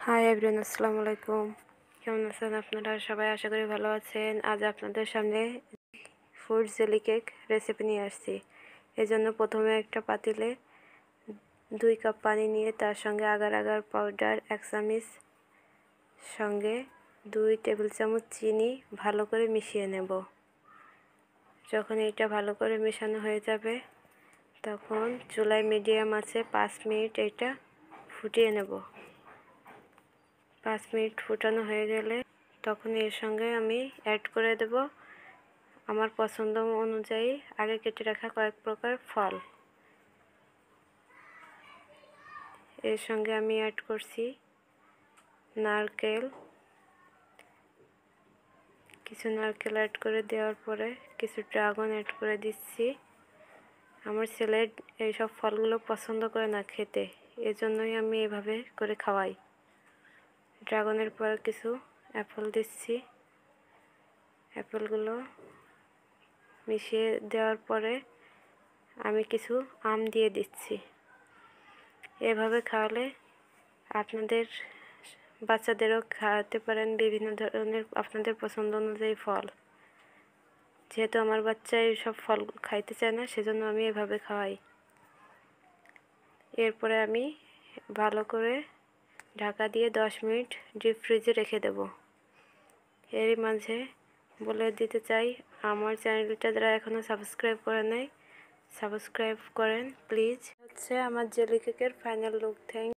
Hi everyone, আসসালামু আলাইকুম। কেমন আছেন আপনারা সবাই? আশা করি ভালো আছেন। আজ আপনাদের সামনে ফ্রুট জেলি কেক রেসিপি নিয়ে আসছি। এজন্য প্রথমে একটা পাতিলে 2 কাপ পানি নিয়ে তার সঙ্গে আগার আগার পাউডার 1 চামচ, সঙ্গে 2 টেবিল চামচ চিনি ভালো করে মিশিয়ে নেব। যখন এটা ভালো করে মেশানো হয়ে যাবে তখন চুলায় মিডিয়াম আছে 5 মিনিট এটা ফুটিয়ে নেব। 5 মিনিট ফুটানো হয়ে গেলে তখন এর সঙ্গে আমি অ্যাড করে দেব আমার পছন্দ অনুযায়ী আগে কেটে রাখা কয়েক প্রকার ফল। এর সঙ্গে আমি অ্যাড করছি নারকেল, কিছু নারকেল অ্যাড করে দেওয়ার পরে কিছু ড্রাগন অ্যাড করে দিচ্ছি। আমার ছেলে এইসব ফলগুলো পছন্দ করে না খেতে, এজন্যই আমি এভাবে করে খাওয়াই। ড্রাগনের পর কিছু অ্যাপেল দিচ্ছি। অ্যাপেলগুলো মিশিয়ে দেওয়ার পরে আমি কিছু আম দিয়ে দিচ্ছি। এভাবে খাওয়ালে আপনাদের বাচ্চাদেরও খাওয়াতে পারেন বিভিন্ন ধরনের আপনাদের পছন্দ অনুযায়ী ফল। যেহেতু আমার বাচ্চা এইসব ফল খাইতে চায় না, সেজন্য আমি এভাবে খাওয়াই। এরপরে আমি ভালো করে ঢাকা দিয়ে 10 মিনিট ডিপ ফ্রিজে রেখে দেব। এরই মাঝে বলে দিতে চাই, আমার চ্যানেলটা যারা এখনও সাবস্ক্রাইব করে নাই সাবস্ক্রাইব করেন প্লিজ। হচ্ছে আমার জেলি কেকের ফাইনাল লুক। থ্যাংক